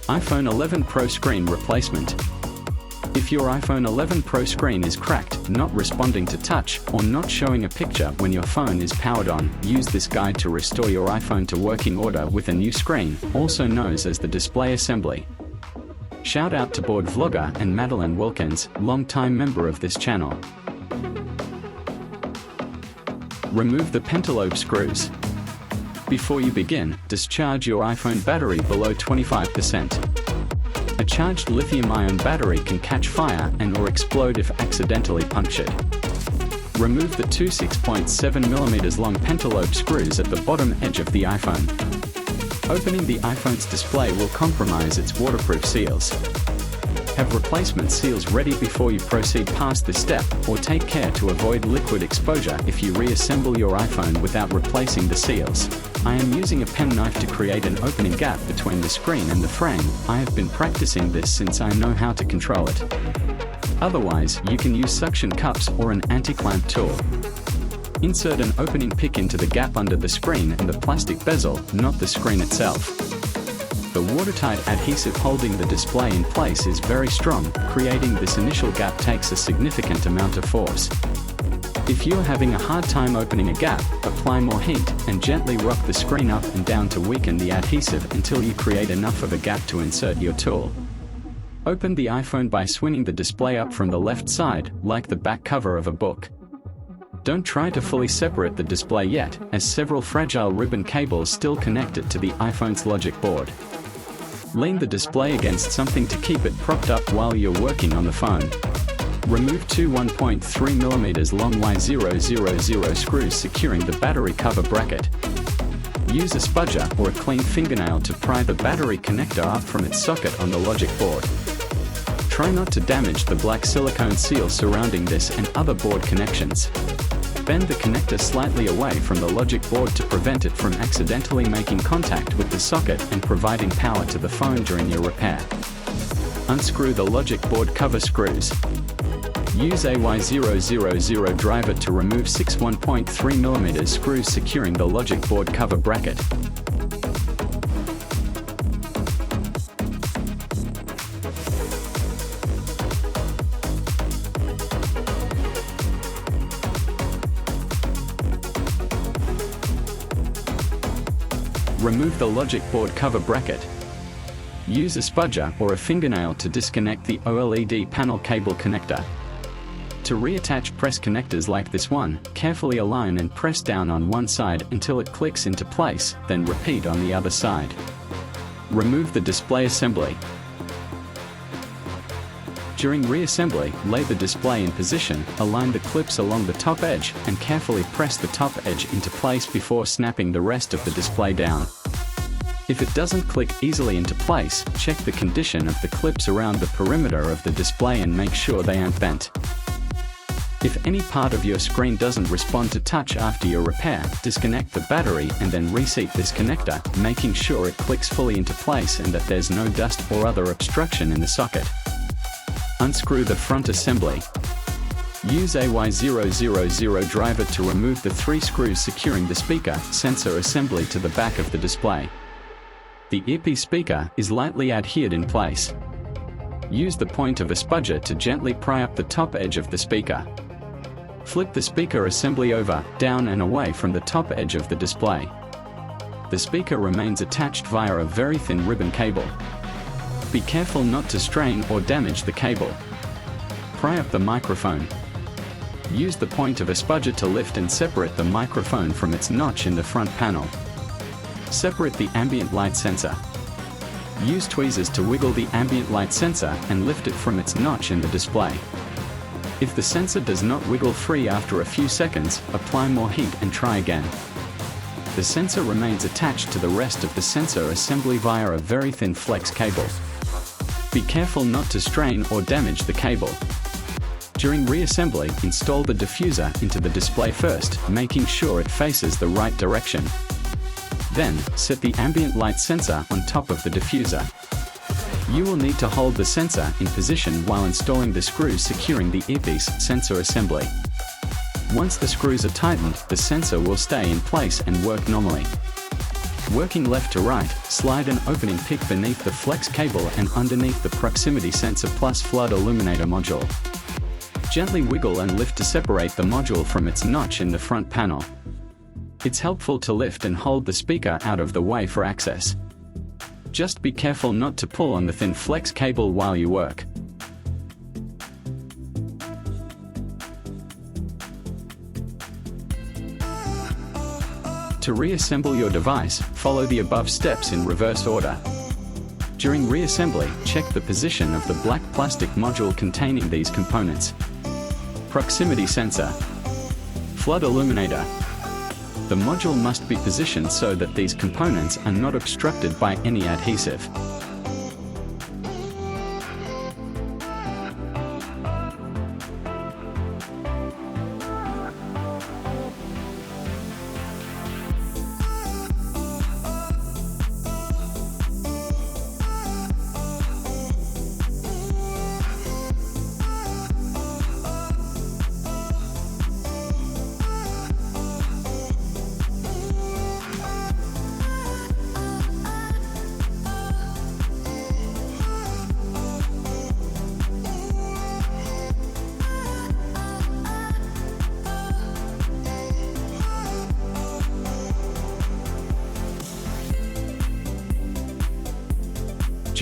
iPhone 11 Pro screen replacement. If your iPhone 11 Pro screen is cracked, not responding to touch, or not showing a picture when your phone is powered on, use this guide to restore your iPhone to working order with a new screen, also known as the display assembly. Shout out to board vlogger and Madeline Wilkins, long-time member of this channel. Remove the pentalobe screws. Before you begin, discharge your iPhone battery below 25%. A charged lithium-ion battery can catch fire and or explode if accidentally punctured. Remove the two 6.7mm long pentalobe screws at the bottom edge of the iPhone. Opening the iPhone's display will compromise its waterproof seals. Have replacement seals ready before you proceed past this step, or take care to avoid liquid exposure if you reassemble your iPhone without replacing the seals. I am using a penknife to create an opening gap between the screen and the frame. I have been practicing this since I know how to control it. Otherwise, you can use suction cups or an anti-clamp tool. Insert an opening pick into the gap under the screen and the plastic bezel, not the screen itself. The watertight adhesive holding the display in place is very strong. Creating this initial gap takes a significant amount of force. If you're having a hard time opening a gap, apply more heat and gently rock the screen up and down to weaken the adhesive until you create enough of a gap to insert your tool. Open the iPhone by swinging the display up from the left side, like the back cover of a book. Don't try to fully separate the display yet, as several fragile ribbon cables still connect it to the iPhone's logic board. Lean the display against something to keep it propped up while you're working on the phone. Remove two 1.3mm long Y000 screws securing the battery cover bracket. Use a spudger or a clean fingernail to pry the battery connector up from its socket on the logic board. Try not to damage the black silicone seal surrounding this and other board connections. Bend the connector slightly away from the logic board to prevent it from accidentally making contact with the socket and providing power to the phone during your repair. Unscrew the logic board cover screws. Use a Y000 driver to remove six 1.3mm screws securing the logic board cover bracket. Remove the logic board cover bracket. Use a spudger or a fingernail to disconnect the OLED panel cable connector. To reattach press connectors like this one, carefully align and press down on one side until it clicks into place, then repeat on the other side. Remove the display assembly. During reassembly, lay the display in position, align the clips along the top edge, and carefully press the top edge into place before snapping the rest of the display down. If it doesn't click easily into place, check the condition of the clips around the perimeter of the display and make sure they aren't bent. If any part of your screen doesn't respond to touch after your repair, disconnect the battery and then reseat this connector, making sure it clicks fully into place and that there's no dust or other obstruction in the socket. Unscrew the front assembly. Use a Y000 driver to remove the three screws securing the speaker sensor assembly to the back of the display. The earpiece speaker is lightly adhered in place. Use the point of a spudger to gently pry up the top edge of the speaker. Flip the speaker assembly over, down and away from the top edge of the display. The speaker remains attached via a very thin ribbon cable. Be careful not to strain or damage the cable. Pry up the microphone. Use the point of a spudger to lift and separate the microphone from its notch in the front panel. Separate the ambient light sensor. Use tweezers to wiggle the ambient light sensor and lift it from its notch in the display. If the sensor does not wiggle free after a few seconds, apply more heat and try again. The sensor remains attached to the rest of the sensor assembly via a very thin flex cable. Be careful not to strain or damage the cable. During reassembly, install the diffuser into the display first, making sure it faces the right direction. Then, set the ambient light sensor on top of the diffuser. You will need to hold the sensor in position while installing the screws securing the earpiece sensor assembly. Once the screws are tightened, the sensor will stay in place and work normally. Working left to right, slide an opening pick beneath the flex cable and underneath the proximity sensor plus flood illuminator module. Gently wiggle and lift to separate the module from its notch in the front panel. It's helpful to lift and hold the speaker out of the way for access. Just be careful not to pull on the thin flex cable while you work. To reassemble your device, follow the above steps in reverse order. During reassembly, check the position of the black plastic module containing these components. Proximity sensor. Flood illuminator. The module must be positioned so that these components are not obstructed by any adhesive.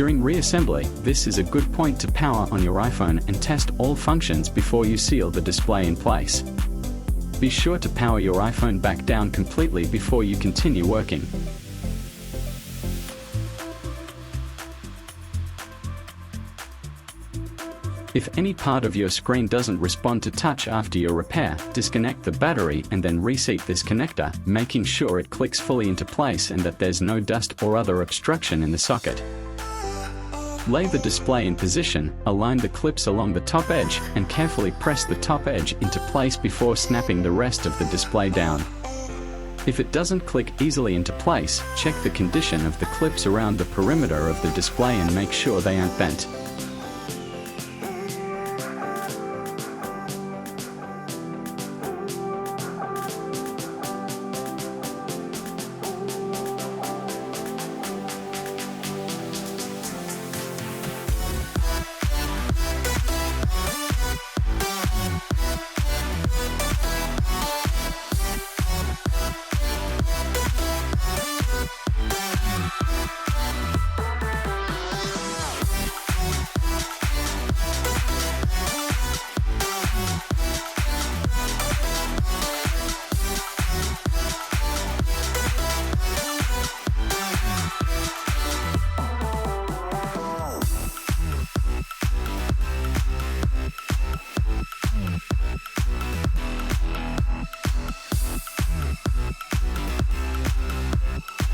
During reassembly, this is a good point to power on your iPhone and test all functions before you seal the display in place. Be sure to power your iPhone back down completely before you continue working. If any part of your screen doesn't respond to touch after your repair, disconnect the battery and then reseat this connector, making sure it clicks fully into place and that there's no dust or other obstruction in the socket. Lay the display in position, align the clips along the top edge, and carefully press the top edge into place before snapping the rest of the display down. If it doesn't click easily into place, check the condition of the clips around the perimeter of the display and make sure they aren't bent.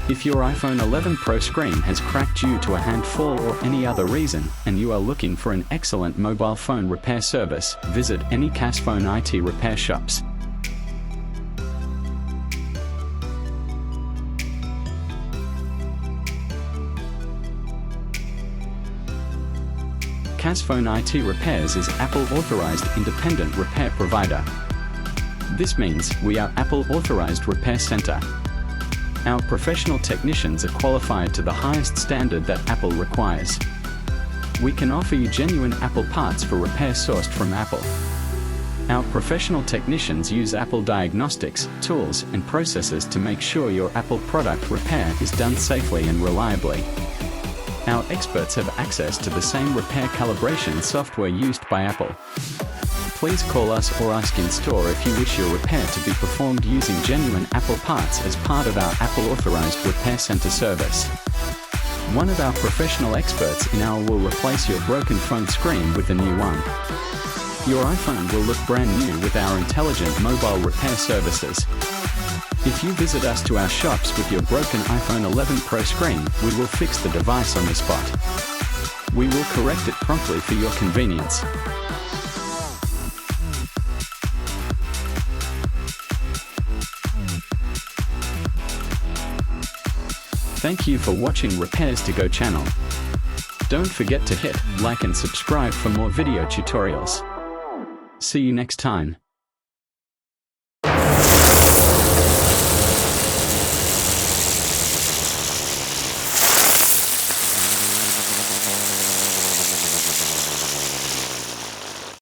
If your iPhone 11 Pro screen has cracked due to a handfall or any other reason, and you are looking for an excellent mobile phone repair service, visit any Phone IT repair shops. Phone IT Repairs is Apple authorized independent repair provider. This means we are Apple authorized repair center. Our professional technicians are qualified to the highest standard that Apple requires. We can offer you genuine Apple parts for repair sourced from Apple. Our professional technicians use Apple diagnostics, tools, and processes to make sure your Apple product repair is done safely and reliably. Our experts have access to the same repair calibration software used by Apple. Please call us or ask in store if you wish your repair to be performed using genuine Apple parts as part of our Apple Authorized Repair Center service. One of our professional experts in our will replace your broken phone screen with a new one. Your iPhone will look brand new with our intelligent mobile repair services. If you visit us to our shops with your broken iPhone 11 Pro screen, we will fix the device on the spot. We will correct it promptly for your convenience. Thank you for watching Repairs to Go channel. Don't forget to hit like and subscribe for more video tutorials. See you next time.